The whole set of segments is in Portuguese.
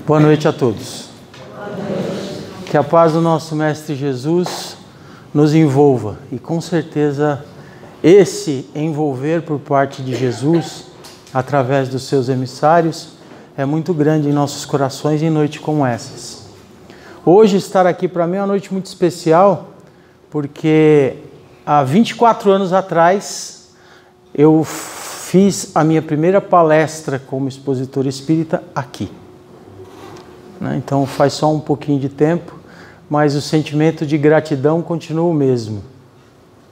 Boa noite a todos. Que a paz do nosso Mestre Jesus nos envolva. E com certeza esse envolver por parte de Jesus, através dos seus emissários, é muito grande em nossos corações em noites como essas. Hoje estar aqui para mim é uma noite muito especial, porque há 24 anos atrás eu fiz a minha primeira palestra como expositor espírita aqui. Então faz só um pouquinho de tempo, mas o sentimento de gratidão continua o mesmo.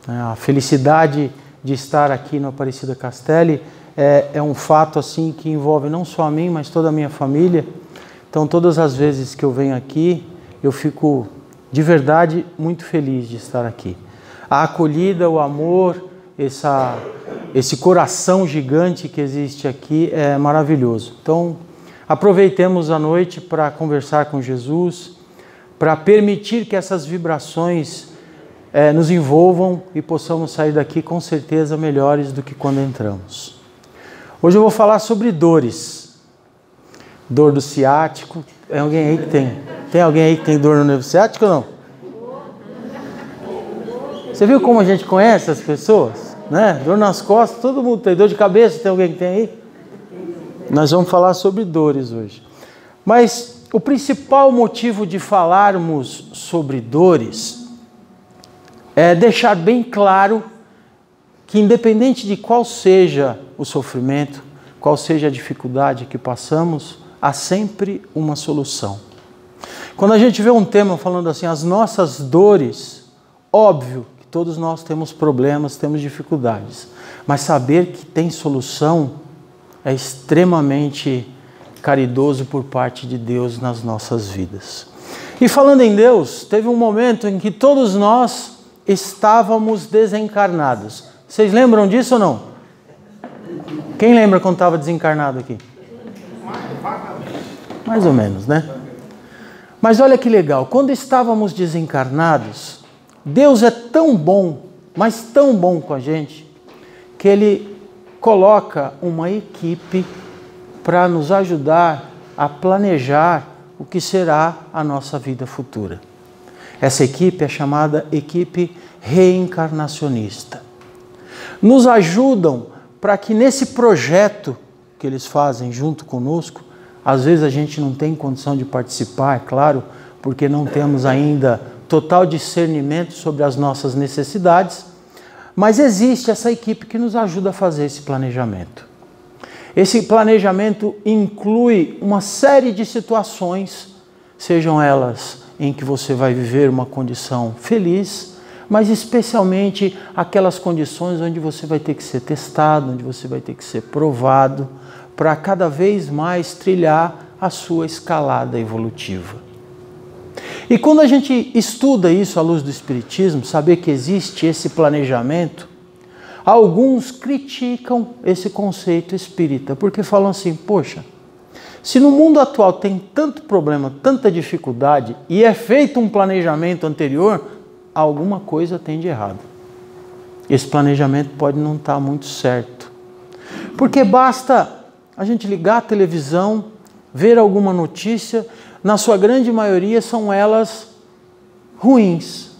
A felicidade de estar aqui no Aparecida Castelli é um fato assim que envolve não só a mim, mas toda a minha família. Então todas as vezes que eu venho aqui, eu fico de verdade muito feliz de estar aqui. A acolhida, o amor, esse coração gigante que existe aqui é maravilhoso. Então aproveitemos a noite para conversar com Jesus, para permitir que essas vibrações nos envolvam e possamos sair daqui com certeza melhores do que quando entramos. Hoje eu vou falar sobre dores. Dor do ciático. Tem alguém aí que tem? Tem alguém aí que tem dor no nervo ciático ou não? Você viu como a gente conhece as pessoas? Né? Dor nas costas, todo mundo tem. Dor de cabeça, tem alguém que tem aí? Nós vamos falar sobre dores hoje. Mas o principal motivo de falarmos sobre dores é deixar bem claro que, independente de qual seja o sofrimento, qual seja a dificuldade que passamos, há sempre uma solução. Quando a gente vê um tema falando assim, as nossas dores, óbvio que todos nós temos problemas, temos dificuldades, mas saber que tem solução é extremamente caridoso por parte de Deus nas nossas vidas. E falando em Deus, teve um momento em que todos nós estávamos desencarnados. Vocês lembram disso ou não? Quem lembra quando estava desencarnado aqui? Mais ou menos, né? Mas olha que legal, quando estávamos desencarnados, Deus é tão bom, mas tão bom com a gente, que Ele coloca uma equipe para nos ajudar a planejar o que será a nossa vida futura. Essa equipe é chamada equipe reencarnacionista. Nos ajudam para que nesse projeto que eles fazem junto conosco, às vezes a gente não tem condição de participar, é claro, porque não temos ainda total discernimento sobre as nossas necessidades, mas existe essa equipe que nos ajuda a fazer esse planejamento. Esse planejamento inclui uma série de situações, sejam elas em que você vai viver uma condição feliz, mas especialmente aquelas condições onde você vai ter que ser testado, onde você vai ter que ser provado, para cada vez mais trilhar a sua escalada evolutiva. E quando a gente estuda isso à luz do Espiritismo, saber que existe esse planejamento, alguns criticam esse conceito espírita, porque falam assim, poxa, se no mundo atual tem tanto problema, tanta dificuldade, e é feito um planejamento anterior, alguma coisa tem de errado. Esse planejamento pode não estar muito certo. Porque basta a gente ligar a televisão, ver alguma notícia, na sua grande maioria são elas ruins,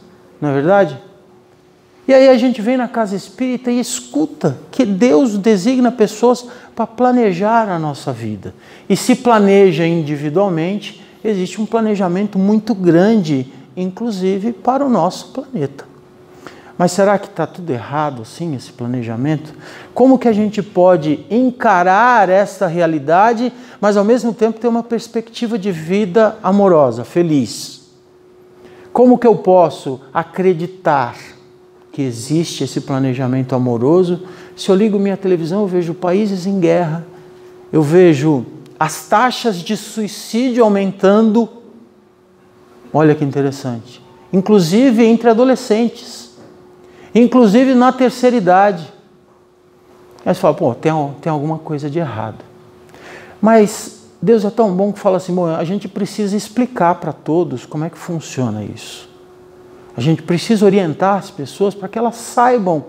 não é verdade? E aí a gente vem na casa espírita e escuta que Deus designa pessoas para planejar a nossa vida. E se planeja individualmente, existe um planejamento muito grande, inclusive para o nosso planeta. Mas será que está tudo errado assim, esse planejamento? Como que a gente pode encarar essa realidade, mas ao mesmo tempo ter uma perspectiva de vida amorosa, feliz? Como que eu posso acreditar que existe esse planejamento amoroso? Se eu ligo minha televisão, eu vejo países em guerra, eu vejo as taxas de suicídio aumentando. Olha que interessante. Inclusive entre adolescentes. Inclusive na terceira idade. Aí você fala, pô, tem alguma coisa de errado. Mas Deus é tão bom que fala assim, bom, a gente precisa explicar para todos como é que funciona isso. A gente precisa orientar as pessoas para que elas saibam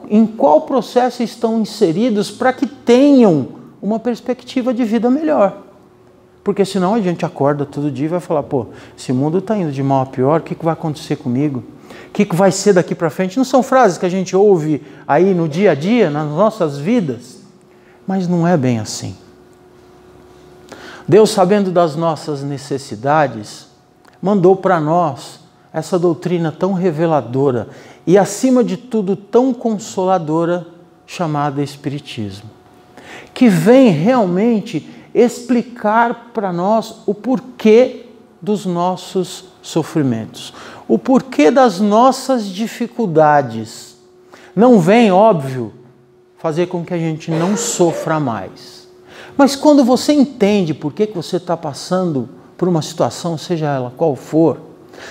em qual processo estão inseridos para que tenham uma perspectiva de vida melhor. Porque senão a gente acorda todo dia e vai falar, pô, esse mundo está indo de mal a pior, o que vai acontecer comigo? O que vai ser daqui para frente? Não são frases que a gente ouve aí no dia a dia, nas nossas vidas, mas não é bem assim. Deus, sabendo das nossas necessidades, mandou para nós essa doutrina tão reveladora e, acima de tudo, tão consoladora, chamada Espiritismo, que vem realmente explicar para nós o porquê dos nossos sofrimentos, o porquê das nossas dificuldades. Não vem, óbvio, fazer com que a gente não sofra mais. Mas quando você entende por que você está passando por uma situação, seja ela qual for,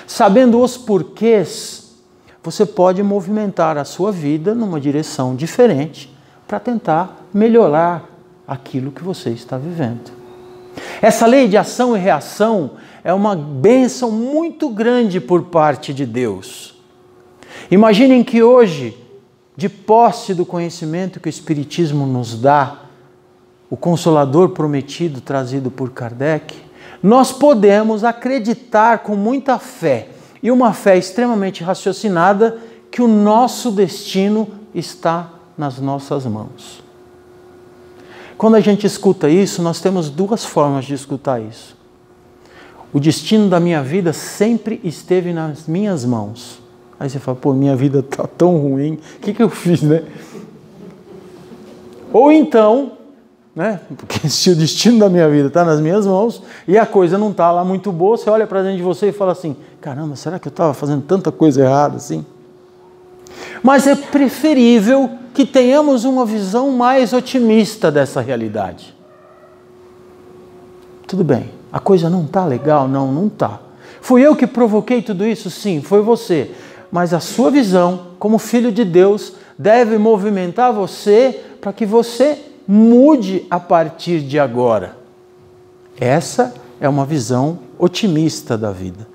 sabendo os porquês, você pode movimentar a sua vida numa direção diferente para tentar melhorar aquilo que você está vivendo. Essa lei de ação e reação é uma bênção muito grande por parte de Deus. Imaginem que hoje, de posse do conhecimento que o Espiritismo nos dá, o Consolador prometido trazido por Kardec, nós podemos acreditar com muita fé, e uma fé extremamente raciocinada, que o nosso destino está nas nossas mãos. Quando a gente escuta isso, nós temos duas formas de escutar isso. O destino da minha vida sempre esteve nas minhas mãos. Aí você fala, pô, minha vida está tão ruim, o que eu fiz, né? Ou então, né? Porque se o destino da minha vida está nas minhas mãos e a coisa não está lá muito boa, você olha para dentro de você e fala assim, caramba, será que eu estava fazendo tanta coisa errada assim? Mas é preferível que tenhamos uma visão mais otimista dessa realidade. Tudo bem, a coisa não está legal? Não está. Fui eu que provoquei tudo isso? Sim, foi você. Mas a sua visão, como filho de Deus, deve movimentar você para que você mude a partir de agora. Essa é uma visão otimista da vida.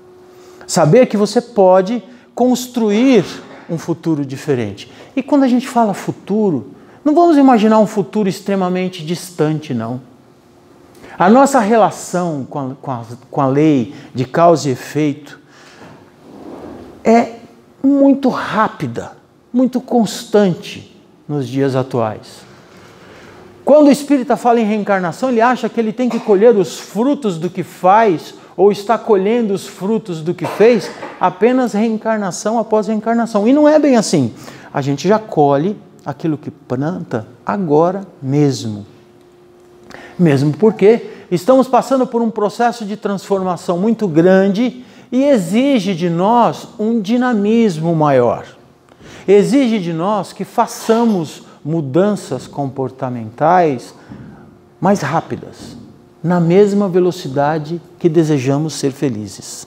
Saber que você pode construir um futuro diferente. E quando a gente fala futuro, não vamos imaginar um futuro extremamente distante, não. A nossa relação com a lei de causa e efeito é muito rápida, muito constante nos dias atuais. Quando o espírita fala em reencarnação, ele acha que ele tem que colher os frutos do que faz, ou está colhendo os frutos do que fez, apenas reencarnação após reencarnação. E não é bem assim. A gente já colhe aquilo que planta agora mesmo. Mesmo porque estamos passando por um processo de transformação muito grande e exige de nós um dinamismo maior. Exige de nós que façamos mudanças comportamentais mais rápidas, na mesma velocidade que desejamos ser felizes.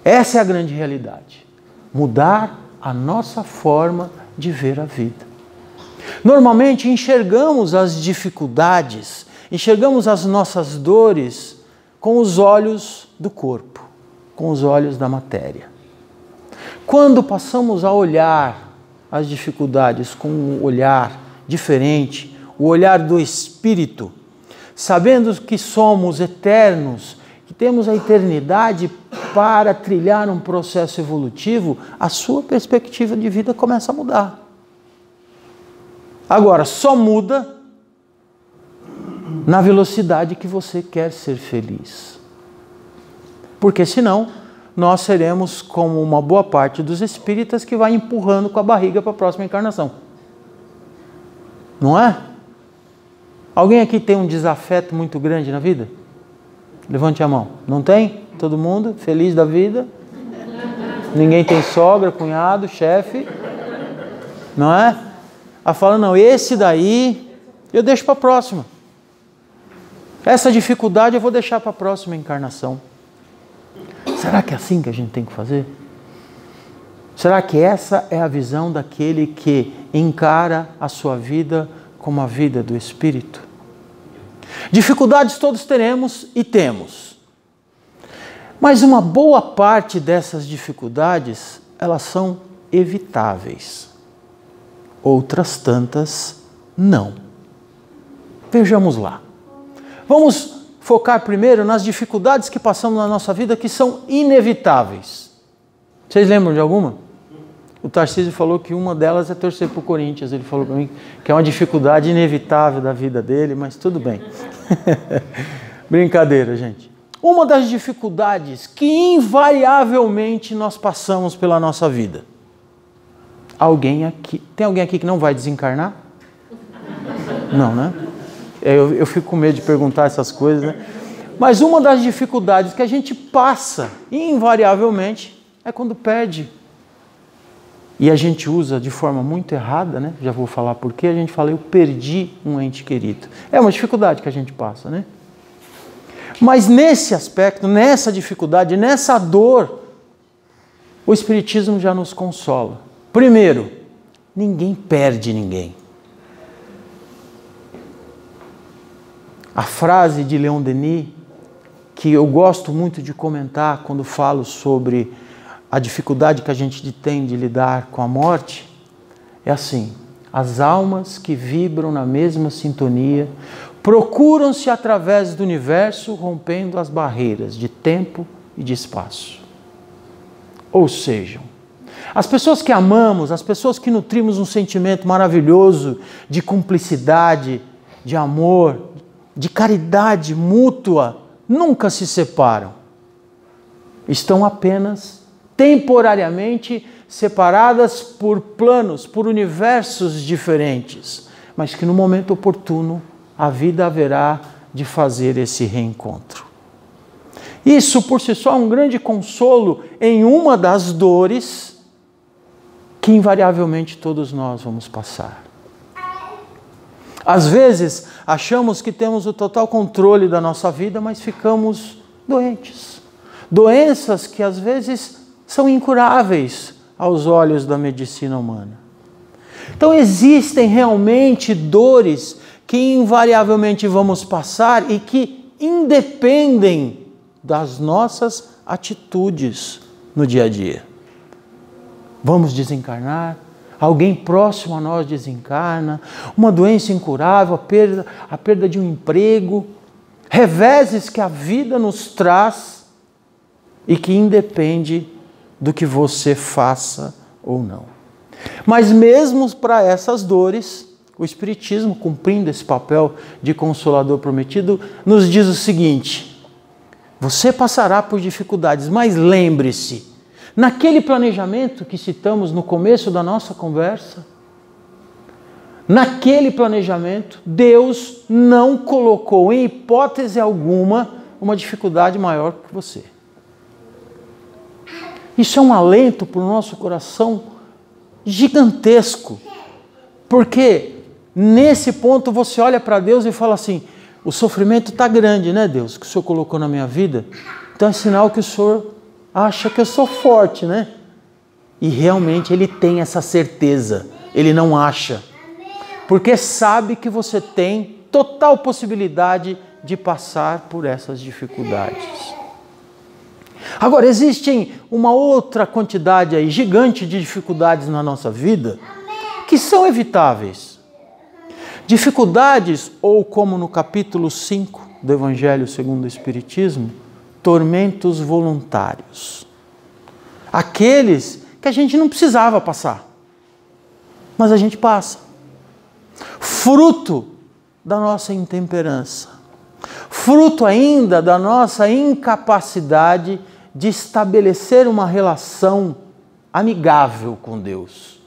Essa é a grande realidade. Mudar a nossa forma de ver a vida. Normalmente enxergamos as dificuldades, enxergamos as nossas dores com os olhos do corpo, com os olhos da matéria. Quando passamos a olhar as dificuldades com um olhar diferente, o olhar do espírito, sabendo que somos eternos, que temos a eternidade para trilhar um processo evolutivo, a sua perspectiva de vida começa a mudar. Agora, só muda na velocidade que você quer ser feliz. Porque senão, nós seremos como uma boa parte dos espíritas que vai empurrando com a barriga para a próxima encarnação. Não é? Alguém aqui tem um desafeto muito grande na vida? Levante a mão. Não tem? Todo mundo feliz da vida? Ninguém tem sogra, cunhado, chefe? Não é? Ela fala, não, esse daí eu deixo para a próxima. Essa dificuldade eu vou deixar para a próxima encarnação. Será que é assim que a gente tem que fazer? Será que essa é a visão daquele que encara a sua vida como a vida do Espírito? Dificuldades todos teremos e temos. Mas uma boa parte dessas dificuldades, elas são evitáveis. Outras tantas, não. Vejamos lá. Vamos focar primeiro nas dificuldades que passamos na nossa vida, que são inevitáveis. Vocês lembram de alguma? O Tarcísio falou que uma delas é torcer para o Corinthians. Ele falou para mim que é uma dificuldade inevitável da vida dele, mas tudo bem. Brincadeira, gente. Uma das dificuldades que invariavelmente nós passamos pela nossa vida. Tem alguém aqui que não vai desencarnar? Não, né? Eu fico com medo de perguntar essas coisas, né? Mas uma das dificuldades que a gente passa, invariavelmente, é quando perde. E a gente usa de forma muito errada, né? Já vou falar por quê. A gente fala, eu perdi um ente querido. É uma dificuldade que a gente passa, né? Mas nesse aspecto, nessa dificuldade, nessa dor, o Espiritismo já nos consola. Primeiro, ninguém perde ninguém. A frase de Leon Denis, que eu gosto muito de comentar quando falo sobre a dificuldade que a gente tem de lidar com a morte, é assim: as almas que vibram na mesma sintonia procuram-se através do universo, rompendo as barreiras de tempo e de espaço. Ou seja, as pessoas que amamos, as pessoas que nutrimos um sentimento maravilhoso de cumplicidade, de amor, de caridade mútua, nunca se separam. Estão apenas temporariamente separadas por planos, por universos diferentes, mas que no momento oportuno a vida haverá de fazer esse reencontro. Isso por si só é um grande consolo em uma das dores que invariavelmente todos nós vamos passar. Às vezes achamos que temos o total controle da nossa vida, mas ficamos doentes. Doenças que às vezes são incuráveis aos olhos da medicina humana. Então existem realmente dores que invariavelmente vamos passar e que independem das nossas atitudes no dia a dia. Vamos desencarnar, alguém próximo a nós desencarna, uma doença incurável, a perda de um emprego, reveses que a vida nos traz e que independe do que você faça ou não. Mas mesmo para essas dores, o Espiritismo, cumprindo esse papel de consolador prometido, nos diz o seguinte: você passará por dificuldades, mas lembre-se, naquele planejamento que citamos no começo da nossa conversa, naquele planejamento, Deus não colocou em hipótese alguma uma dificuldade maior que você. Isso é um alento para o nosso coração gigantesco, porque nesse ponto você olha para Deus e fala assim: o sofrimento está grande, né, Deus, que o Senhor colocou na minha vida, então é sinal que o Senhor acha que eu sou forte, né? E realmente Ele tem essa certeza, Ele não acha, porque sabe que você tem total possibilidade de passar por essas dificuldades. Agora, existem uma outra quantidade aí gigante de dificuldades na nossa vida que são evitáveis. Dificuldades, ou como no capítulo 5 do Evangelho segundo o Espiritismo, tormentos voluntários. Aqueles que a gente não precisava passar, mas a gente passa. Fruto da nossa intemperança. Fruto ainda da nossa incapacidade de estabelecer uma relação amigável com Deus.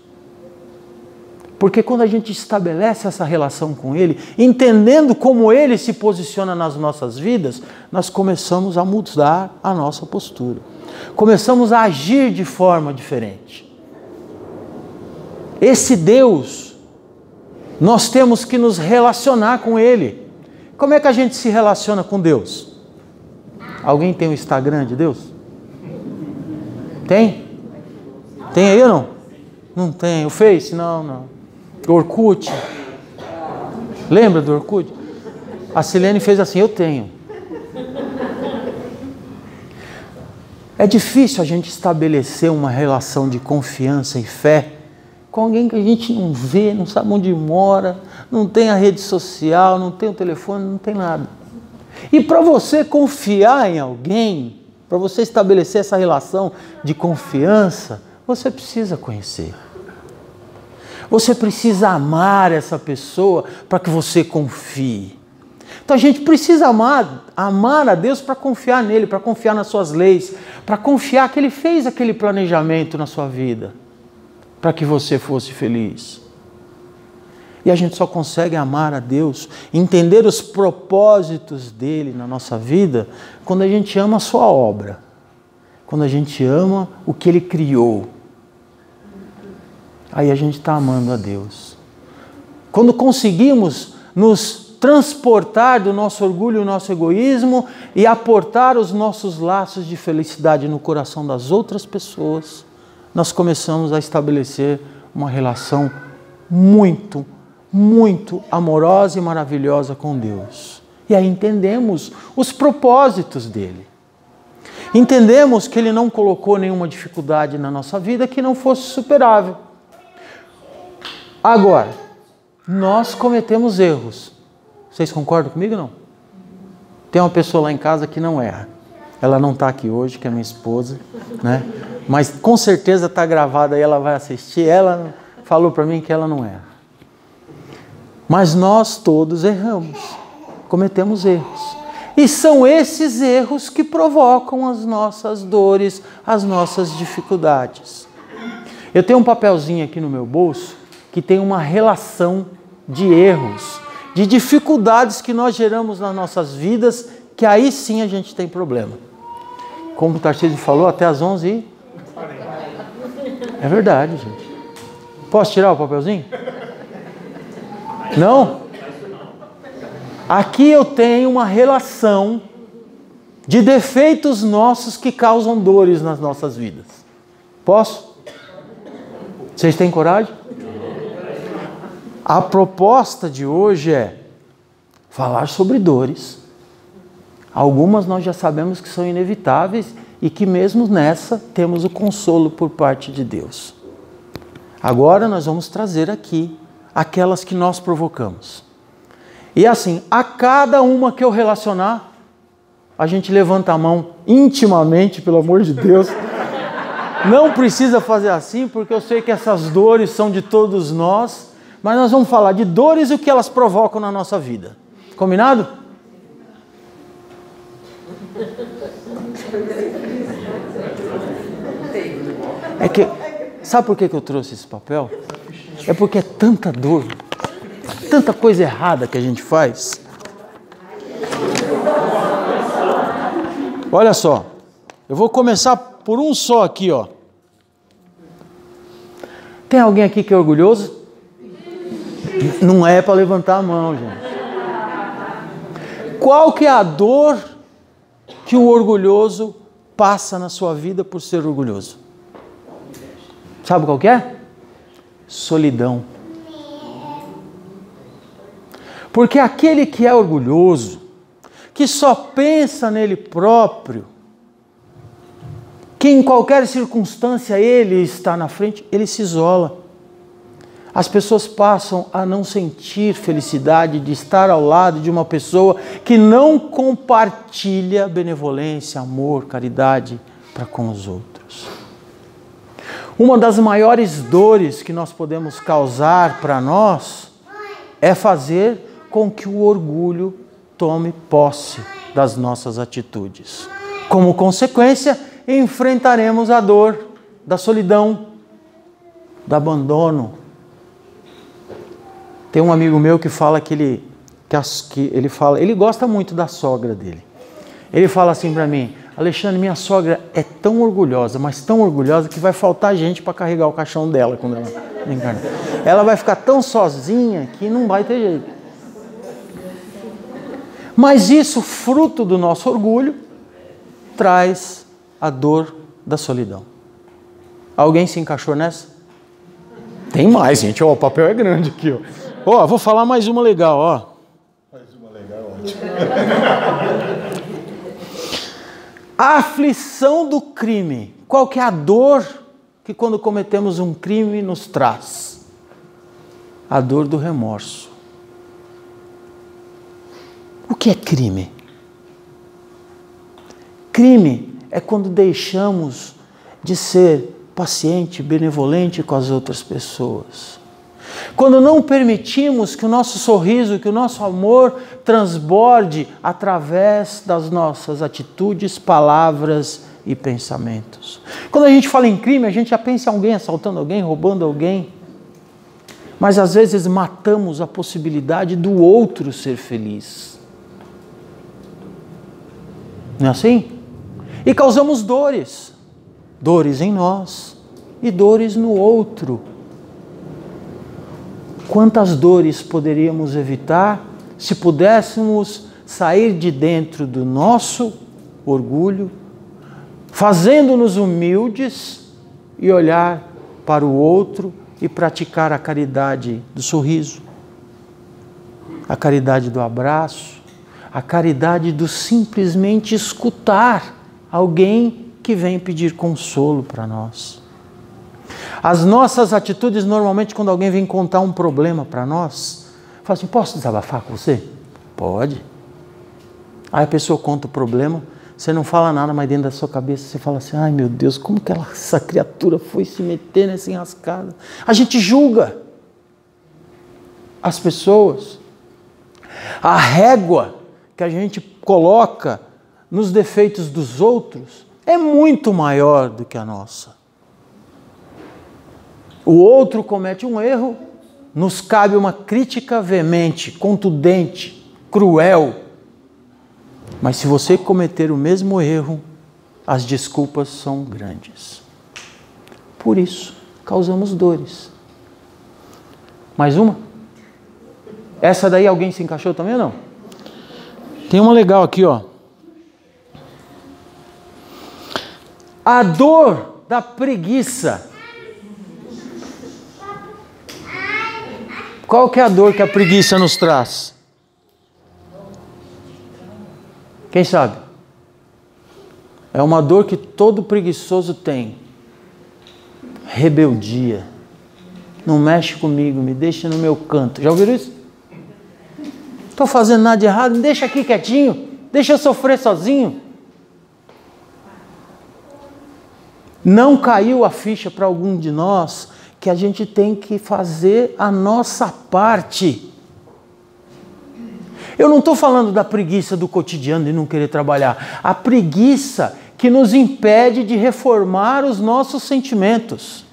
Porque quando a gente estabelece essa relação com Ele, entendendo como Ele se posiciona nas nossas vidas, nós começamos a mudar a nossa postura. Começamos a agir de forma diferente. Esse Deus, nós temos que nos relacionar com Ele. Como é que a gente se relaciona com Deus? Alguém tem o Instagram de Deus? Tem? Tem aí ou não? Não tem. O Face? Não. O Orkut? Lembra do Orkut? A Silene fez assim: eu tenho. É difícil a gente estabelecer uma relação de confiança e fé com alguém que a gente não vê, não sabe onde mora, não tem a rede social, não tem o telefone, não tem nada. E para você confiar em alguém, para você estabelecer essa relação de confiança, você precisa conhecer. Você precisa amar essa pessoa para que você confie. Então a gente precisa amar a Deus para confiar nele, para confiar nas suas leis, para confiar que ele fez aquele planejamento na sua vida, para que você fosse feliz. E a gente só consegue amar a Deus, entender os propósitos dele na nossa vida, quando a gente ama a sua obra, quando a gente ama o que ele criou. Aí a gente está amando a Deus. Quando conseguimos nos transportar do nosso orgulho e do nosso egoísmo e aportar os nossos laços de felicidade no coração das outras pessoas, nós começamos a estabelecer uma relação muito, muito amorosa e maravilhosa com Deus. E aí entendemos os propósitos dele. Entendemos que ele não colocou nenhuma dificuldade na nossa vida que não fosse superável. Agora, nós cometemos erros. Vocês concordam comigo ou não? Tem uma pessoa lá em casa que não erra. Ela não está aqui hoje, que é minha esposa, né? Mas com certeza está gravada e ela vai assistir. Ela falou para mim que ela não erra. Mas nós todos erramos, cometemos erros. E são esses erros que provocam as nossas dores, as nossas dificuldades. Eu tenho um papelzinho aqui no meu bolso que tem uma relação de erros, de dificuldades que nós geramos nas nossas vidas, que aí sim a gente tem problema. Como o Tarcísio falou, até às 11h. É verdade, gente. Posso tirar o papelzinho? Não? Aqui eu tenho uma relação de defeitos nossos que causam dores nas nossas vidas. Posso? Vocês têm coragem? A proposta de hoje é falar sobre dores. Algumas nós já sabemos que são inevitáveis e que mesmo nessa temos o consolo por parte de Deus. Agora nós vamos trazer aqui aquelas que nós provocamos. E assim, a cada uma que eu relacionar, a gente levanta a mão intimamente, pelo amor de Deus. Não precisa fazer assim, porque eu sei que essas dores são de todos nós, mas nós vamos falar de dores e o que elas provocam na nossa vida. Combinado? É que, sabe por que eu trouxe esse papel? É porque é tanta dor, tanta coisa errada que a gente faz. Olha só, eu vou começar por um só aqui, ó. Tem alguém aqui que é orgulhoso? Não é para levantar a mão, gente. Qual que é a dor que o orgulhoso passa na sua vida por ser orgulhoso? Sabe qual que é? Solidão. Porque aquele que é orgulhoso, que só pensa nele próprio, que em qualquer circunstância ele está na frente, ele se isola. As pessoas passam a não sentir felicidade de estar ao lado de uma pessoa que não compartilha benevolência, amor, caridade para com os outros. Uma das maiores dores que nós podemos causar para nós é fazer com que o orgulho tome posse das nossas atitudes. Como consequência, enfrentaremos a dor da solidão, do abandono. Tem um amigo meu que fala ele gosta muito da sogra dele. Ele fala assim para mim: Alexandre, minha sogra é tão orgulhosa, mas tão orgulhosa que vai faltar gente para carregar o caixão dela quando ela encarnar. Ela vai ficar tão sozinha que não vai ter jeito. Mas isso, fruto do nosso orgulho, traz a dor da solidão. Alguém se encaixou nessa? Tem mais, gente. Ó, o papel é grande aqui, ó. Ó, vou falar mais uma legal, ó. Mais uma legal, ótimo. A aflição do crime. Qual que é a dor que quando cometemos um crime nos traz? A dor do remorso. O que é crime? Crime é quando deixamos de ser paciente, benevolente com as outras pessoas. Quando não permitimos que o nosso sorriso, que o nosso amor transborde através das nossas atitudes, palavras e pensamentos. Quando a gente fala em crime, a gente já pensa em alguém assaltando alguém, roubando alguém. Mas às vezes matamos a possibilidade do outro ser feliz. Não é assim? E causamos dores. Dores em nós e dores no outro. Quantas dores poderíamos evitar se pudéssemos sair de dentro do nosso orgulho, fazendo-nos humildes e olhar para o outro e praticar a caridade do sorriso, a caridade do abraço, a caridade do simplesmente escutar alguém que vem pedir consolo para nós. As nossas atitudes, normalmente, quando alguém vem contar um problema para nós, fala assim, posso desabafar com você? Pode. Aí a pessoa conta o problema, você não fala nada, mas dentro da sua cabeça você fala assim, ai meu Deus, como que essa criatura foi se meter nessa enrascada? A gente julga as pessoas. A régua que a gente coloca nos defeitos dos outros é muito maior do que a nossa. O outro comete um erro, nos cabe uma crítica veemente, contundente, cruel. Mas se você cometer o mesmo erro, as desculpas são grandes. Por isso, causamos dores. Mais uma? Essa daí alguém se encaixou também ou não? Tem uma legal aqui, ó. A dor da preguiça. Qual que é a dor que a preguiça nos traz? Quem sabe? É uma dor que todo preguiçoso tem. Rebeldia. Não mexe comigo, me deixa no meu canto. Já ouviram isso? Estou fazendo nada de errado, me deixa aqui quietinho. Deixa eu sofrer sozinho. Não caiu a ficha para algum de nós que a gente tem que fazer a nossa parte. Eu não estou falando da preguiça do cotidiano de não querer trabalhar. A preguiça que nos impede de reformar os nossos sentimentos.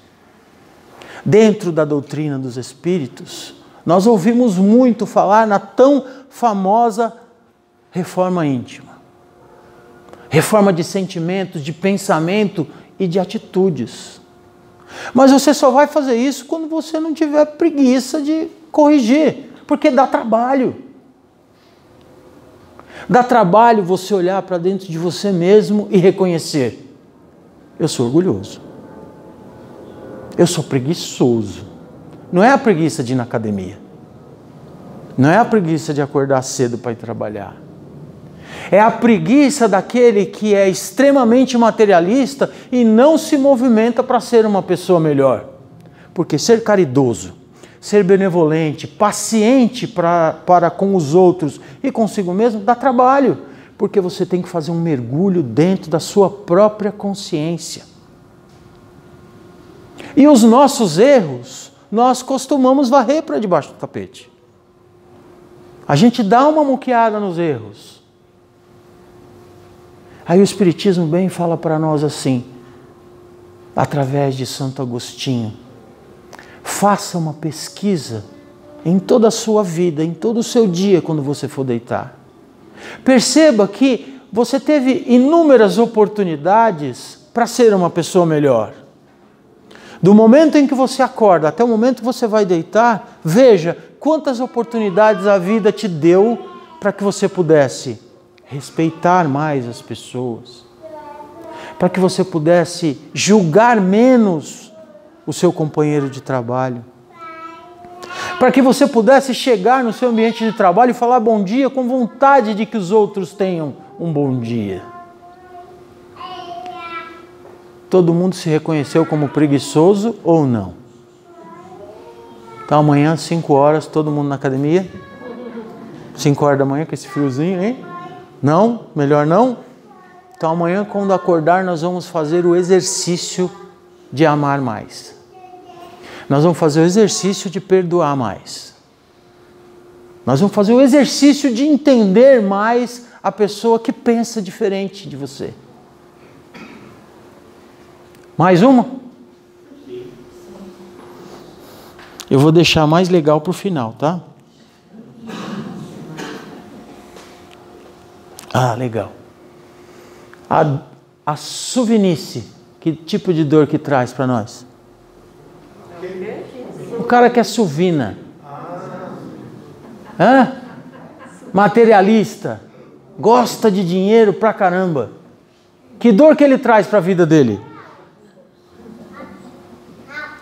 Dentro da doutrina dos Espíritos, nós ouvimos muito falar na tão famosa reforma íntima. Reforma de sentimentos, de pensamento e de atitudes. Mas você só vai fazer isso quando você não tiver preguiça de corrigir, porque dá trabalho. Dá trabalho você olhar para dentro de você mesmo e reconhecer: eu sou orgulhoso. Eu sou preguiçoso. Não é a preguiça de ir na academia. Não é a preguiça de acordar cedo para ir trabalhar. É a preguiça daquele que é extremamente materialista e não se movimenta para ser uma pessoa melhor. Porque ser caridoso, ser benevolente, paciente para com os outros e consigo mesmo dá trabalho. Porque você tem que fazer um mergulho dentro da sua própria consciência. E os nossos erros, nós costumamos varrer para debaixo do tapete. A gente dá uma muqueada nos erros. Aí o Espiritismo bem fala para nós assim, através de Santo Agostinho: faça uma pesquisa em toda a sua vida, em todo o seu dia quando você for deitar. Perceba que você teve inúmeras oportunidades para ser uma pessoa melhor. Do momento em que você acorda até o momento que você vai deitar, veja quantas oportunidades a vida te deu para que você pudesse respeitar mais as pessoas, para que você pudesse julgar menos o seu companheiro de trabalho, para que você pudesse chegar no seu ambiente de trabalho e falar bom dia com vontade de que os outros tenham um bom dia. Todo mundo se reconheceu como preguiçoso ou não? Então amanhã, 5 horas, todo mundo na academia? 5 horas da manhã com esse friozinho, hein? Não? Melhor não? Então amanhã, quando acordar, nós vamos fazer o exercício de amar mais. Nós vamos fazer o exercício de perdoar mais. Nós vamos fazer o exercício de entender mais a pessoa que pensa diferente de você. Mais uma? Eu vou deixar mais legal para o final, tá? Ah, legal. A suvinice, que tipo de dor que traz para nós? O cara que é suvina. Hã? Materialista. Gosta de dinheiro pra caramba. Que dor que ele traz para a vida dele?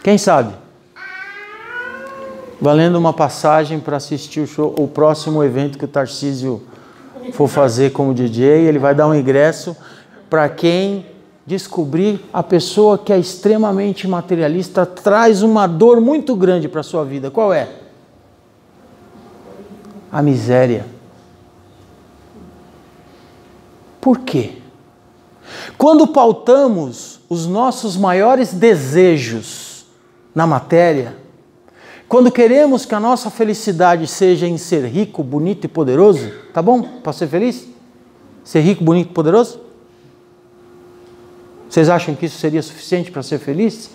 Quem sabe? Valendo uma passagem para assistir o próximo evento que o Tarcísio for fazer como DJ, ele vai dar um ingresso para quem descobrir a pessoa que é extremamente materialista, traz uma dor muito grande para a sua vida. Qual é? A miséria. Por quê? Quando pautamos os nossos maiores desejos na matéria, quando queremos que a nossa felicidade seja em ser rico, bonito e poderoso, tá bom para ser feliz? Ser rico, bonito e poderoso? Vocês acham que isso seria suficiente para ser feliz?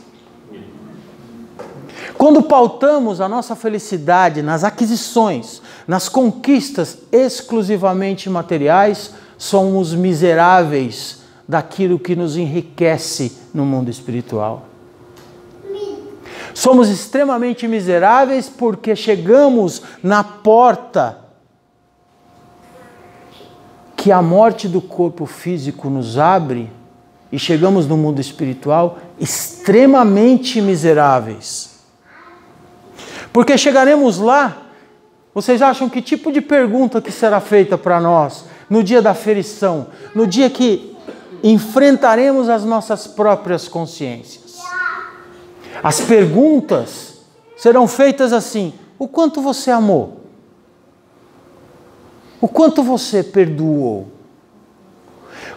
Quando pautamos a nossa felicidade nas aquisições, nas conquistas exclusivamente materiais, somos miseráveis daquilo que nos enriquece no mundo espiritual. Somos extremamente miseráveis porque chegamos na porta que a morte do corpo físico nos abre e chegamos no mundo espiritual extremamente miseráveis. Porque chegaremos lá, vocês acham que tipo de pergunta que será feita para nós no dia da aferição, no dia que enfrentaremos as nossas próprias consciências? As perguntas serão feitas assim: o quanto você amou? O quanto você perdoou?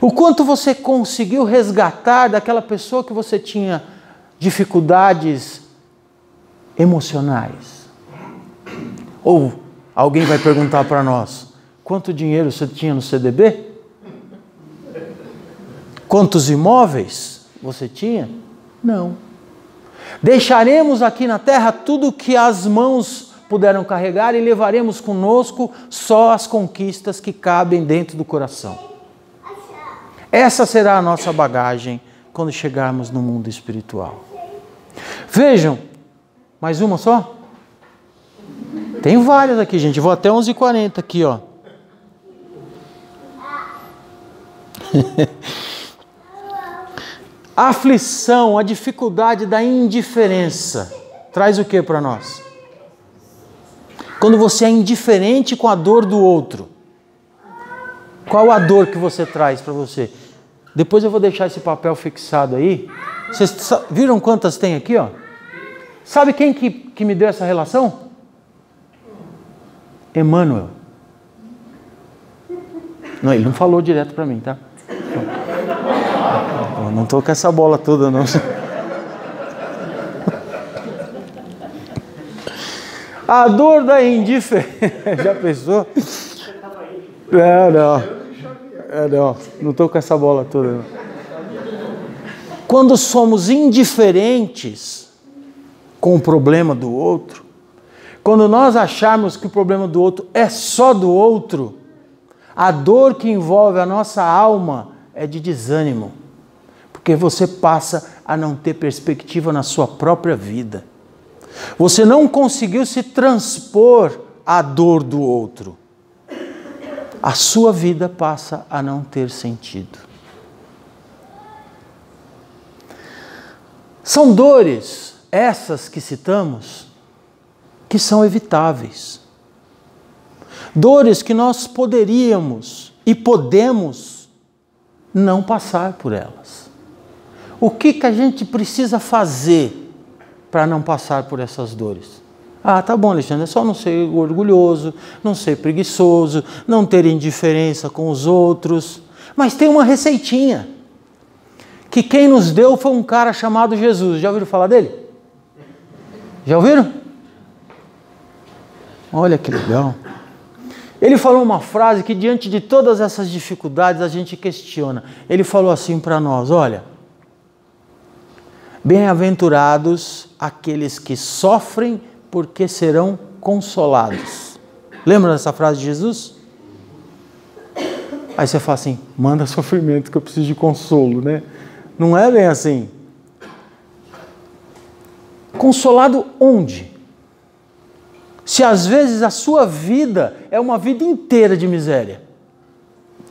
O quanto você conseguiu resgatar daquela pessoa que você tinha dificuldades emocionais? Ou alguém vai perguntar para nós: quanto dinheiro você tinha no CDB? Quantos imóveis você tinha? Não. Deixaremos aqui na terra tudo que as mãos puderam carregar e levaremos conosco só as conquistas que cabem dentro do coração. Essa será a nossa bagagem quando chegarmos no mundo espiritual. Vejam, mais uma só? Tem várias aqui, gente. Vou até 11h40 aqui, ó. A aflição, a dificuldade da indiferença traz o que para nós? Quando você é indiferente com a dor do outro, qual a dor que você traz para você? Depois eu vou deixar esse papel fixado aí. Vocês viram quantas tem aqui, ó? Sabe quem que me deu essa relação? Emmanuel. Não, ele não falou direto para mim, tá? Eu não estou com essa bola toda, não. A dor da indiferença. Já pensou? Não estou com essa bola toda, não. Quando somos indiferentes com o problema do outro, quando nós acharmos que o problema do outro é só do outro, a dor que envolve a nossa alma é de desânimo. Porque você passa a não ter perspectiva na sua própria vida. Você não conseguiu se transpor à dor do outro. A sua vida passa a não ter sentido. São dores, essas que citamos, que são evitáveis. Dores que nós poderíamos e podemos não passar por elas. O que a gente precisa fazer para não passar por essas dores? Ah, tá bom, Alexandre, é só não ser orgulhoso, não ser preguiçoso, não ter indiferença com os outros. Mas tem uma receitinha, que quem nos deu foi um cara chamado Jesus. Já ouviram falar dele? Já ouviram? Olha que legal. Ele falou uma frase que diante de todas essas dificuldades a gente questiona. Ele falou assim para nós, olha, bem-aventurados aqueles que sofrem, porque serão consolados. Lembra dessa frase de Jesus? Aí você fala assim, manda sofrimento que eu preciso de consolo, né? Não é bem assim. Consolado onde? Se às vezes a sua vida é uma vida inteira de miséria.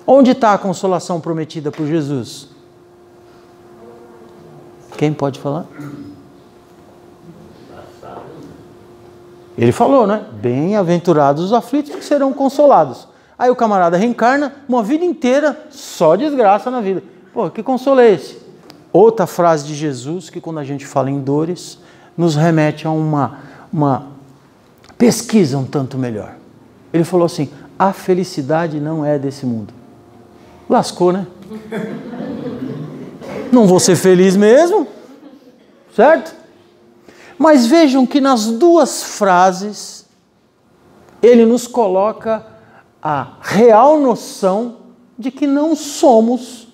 Onde está a consolação prometida por Jesus? Quem pode falar? Ele falou, né? Bem-aventurados os aflitos que serão consolados. Aí o camarada reencarna uma vida inteira só desgraça na vida. Pô, que consolo é esse? Outra frase de Jesus que quando a gente fala em dores nos remete a uma pesquisa um tanto melhor. Ele falou assim, a felicidade não é desse mundo. Lascou, né? Não vou ser feliz mesmo, certo? Mas vejam que nas duas frases ele nos coloca a real noção de que não somos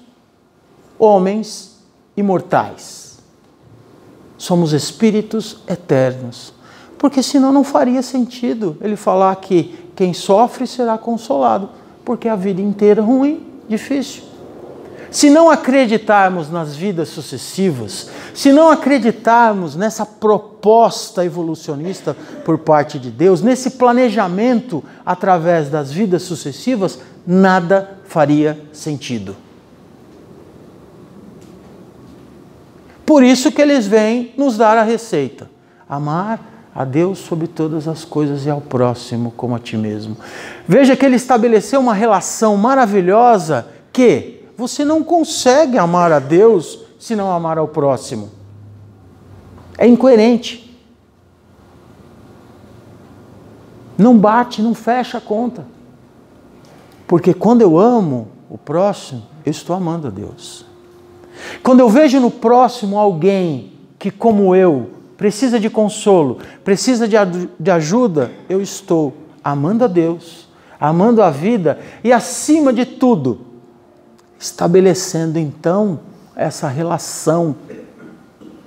homens imortais. Somos espíritos eternos. Porque senão não faria sentido ele falar que quem sofre será consolado, porque a vida inteira é ruim, difícil. Se não acreditarmos nas vidas sucessivas, se não acreditarmos nessa proposta evolucionista por parte de Deus, nesse planejamento através das vidas sucessivas, nada faria sentido. Por isso que eles vêm nos dar a receita. Amar a Deus sobre todas as coisas e ao próximo como a ti mesmo. Veja que ele estabeleceu uma relação maravilhosa que você não consegue amar a Deus se não amar ao próximo. É incoerente. Não bate, não fecha a conta. Porque quando eu amo o próximo, eu estou amando a Deus. Quando eu vejo no próximo alguém que, como eu, precisa de consolo, precisa de ajuda, eu estou amando a Deus, amando a vida e, acima de tudo, estabelecendo então essa relação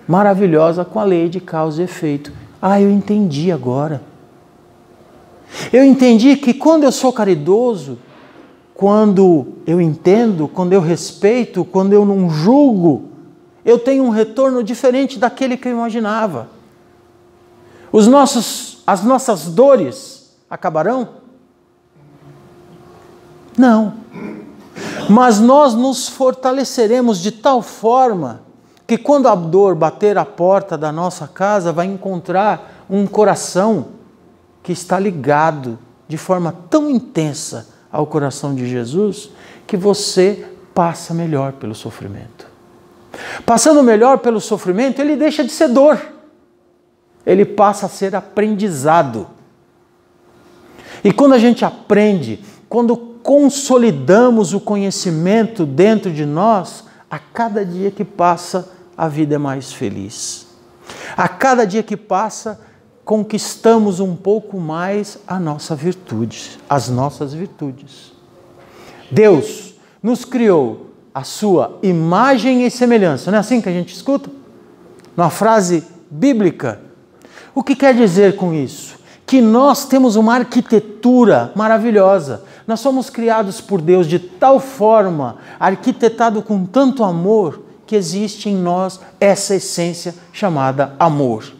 maravilhosa com a lei de causa e efeito. Ah, eu entendi agora. Eu entendi que quando eu sou caridoso, quando eu entendo, quando eu respeito, quando eu não julgo, eu tenho um retorno diferente daquele que eu imaginava. As nossas dores acabarão? Não. Mas nós nos fortaleceremos de tal forma que quando a dor bater a porta da nossa casa, vai encontrar um coração que está ligado de forma tão intensa ao coração de Jesus, que você passa melhor pelo sofrimento. Passando melhor pelo sofrimento, ele deixa de ser dor. Ele passa a ser aprendizado. E quando a gente aprende, quando consolidamos o conhecimento dentro de nós, a cada dia que passa, a vida é mais feliz. A cada dia que passa, conquistamos um pouco mais a nossa virtude, as nossas virtudes. Deus nos criou a sua imagem e semelhança. Não é assim que a gente escuta? Numa frase bíblica. O que quer dizer com isso? Que nós temos uma arquitetura maravilhosa. Nós somos criados por Deus de tal forma, arquitetado com tanto amor, que existe em nós essa essência chamada amor.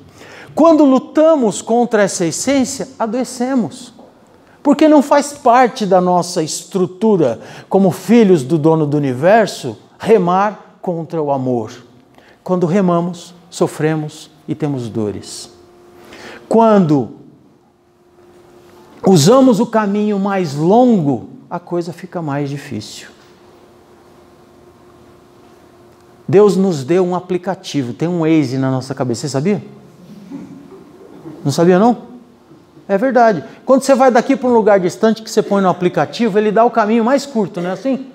Quando lutamos contra essa essência, adoecemos. Porque não faz parte da nossa estrutura, como filhos do dono do universo, remar contra o amor. Quando remamos, sofremos e temos dores. Quando usamos o caminho mais longo, a coisa fica mais difícil. Deus nos deu um aplicativo, tem um Waze na nossa cabeça, você sabia? Não sabia não? É verdade. Quando você vai daqui para um lugar distante que você põe no aplicativo, ele dá o caminho mais curto, não é assim?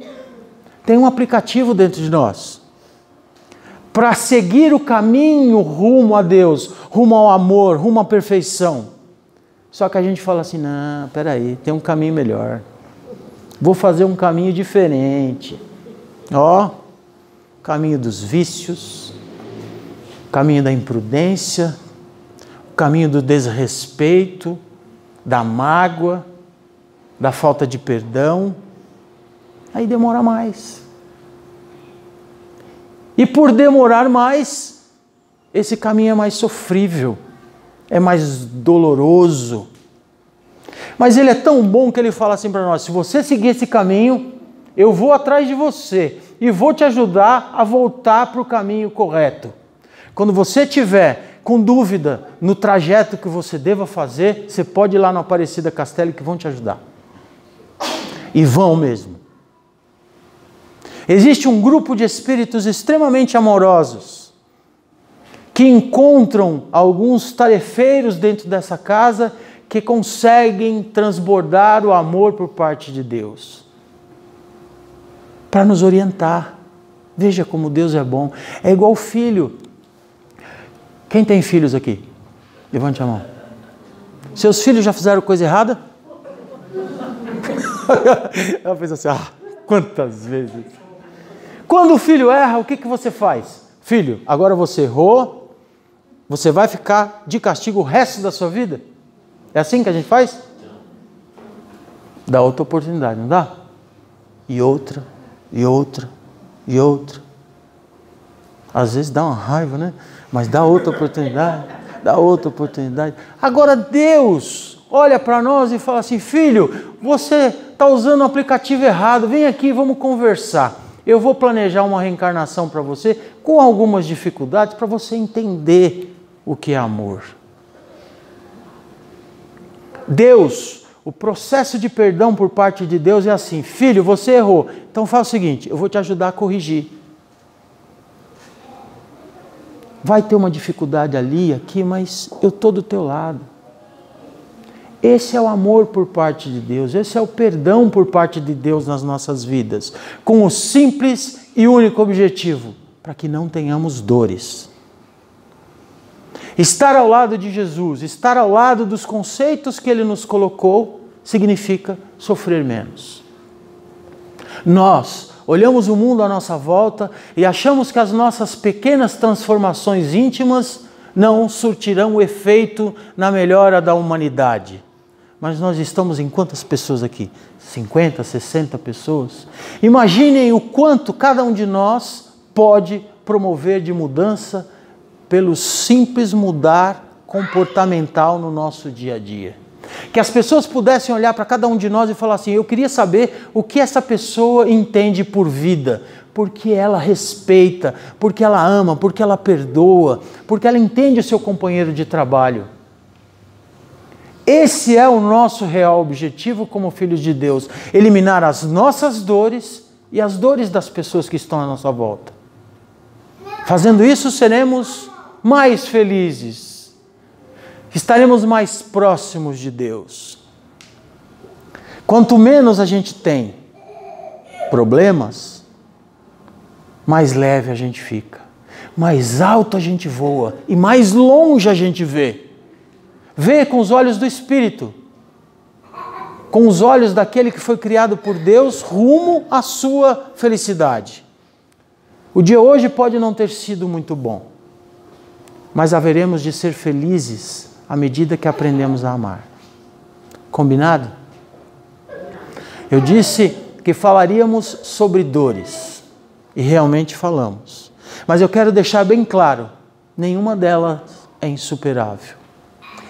tem um aplicativo dentro de nós para seguir o caminho rumo a Deus, rumo ao amor, rumo à perfeição. Só que a gente fala assim, não, peraí, tem um caminho melhor. Vou fazer um caminho diferente. Ó, caminho dos vícios, caminho da imprudência, o caminho do desrespeito, da mágoa, da falta de perdão. Aí demora mais. E por demorar mais, esse caminho é mais sofrível, é mais doloroso. Mas ele é tão bom que ele fala assim para nós, se você seguir esse caminho, eu vou atrás de você e vou te ajudar a voltar para o caminho correto. Quando você tiver com dúvida no trajeto que você deva fazer, você pode ir lá no Aparecida Castelo que vão te ajudar. E vão mesmo. Existe um grupo de espíritos extremamente amorosos que encontram alguns tarefeiros dentro dessa casa que conseguem transbordar o amor por parte de Deus para nos orientar. Veja como Deus é bom. É igual filho. Quem tem filhos aqui? Levante a mão. Seus filhos já fizeram coisa errada? Ela fez assim, quantas vezes? Quando o filho erra, o que você faz? Filho, agora você errou, você vai ficar de castigo o resto da sua vida? É assim que a gente faz? Dá outra oportunidade, não dá? E outra, e outra, e outra. Às vezes dá uma raiva, né? Mas dá outra oportunidade, dá outra oportunidade. Agora Deus olha para nós e fala assim, filho, você está usando o aplicativo errado, vem aqui, vamos conversar. Eu vou planejar uma reencarnação para você, com algumas dificuldades, para você entender o que é amor. Deus, o processo de perdão por parte de Deus é assim, filho, você errou, então faz o seguinte, eu vou te ajudar a corrigir. Vai ter uma dificuldade ali, aqui, mas eu estou do teu lado. Esse é o amor por parte de Deus, esse é o perdão por parte de Deus nas nossas vidas, com o simples e único objetivo, para que não tenhamos dores. Estar ao lado de Jesus, estar ao lado dos conceitos que Ele nos colocou, significa sofrer menos. Nós olhamos o mundo à nossa volta e achamos que as nossas pequenas transformações íntimas não surtirão o efeito na melhora da humanidade. Mas nós estamos em quantas pessoas aqui? 50, 60 pessoas? Imaginem o quanto cada um de nós pode promover de mudança pelo simples mudar comportamental no nosso dia a dia. Que as pessoas pudessem olhar para cada um de nós e falar assim, eu queria saber o que essa pessoa entende por vida, porque ela respeita, porque ela ama, porque ela perdoa, porque ela entende o seu companheiro de trabalho. Esse é o nosso real objetivo como filhos de Deus, eliminar as nossas dores e as dores das pessoas que estão à nossa volta. Fazendo isso, seremos mais felizes, estaremos mais próximos de Deus. Quanto menos a gente tem problemas, mais leve a gente fica, mais alto a gente voa e mais longe a gente vê. Vê com os olhos do Espírito, com os olhos daquele que foi criado por Deus rumo à sua felicidade. O dia hoje pode não ter sido muito bom, mas haveremos de ser felizes à medida que aprendemos a amar. Combinado? Eu disse que falaríamos sobre dores, e realmente falamos. Mas eu quero deixar bem claro, nenhuma delas é insuperável.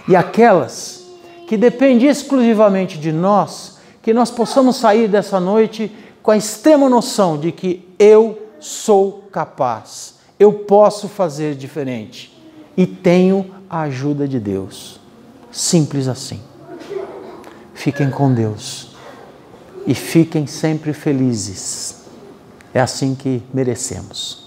E aquelas que dependem exclusivamente de nós, que nós possamos sair dessa noite com a extrema noção de que eu sou capaz, eu posso fazer diferente e tenho a ajuda de Deus. Simples assim. Fiquem com Deus e fiquem sempre felizes. É assim que merecemos.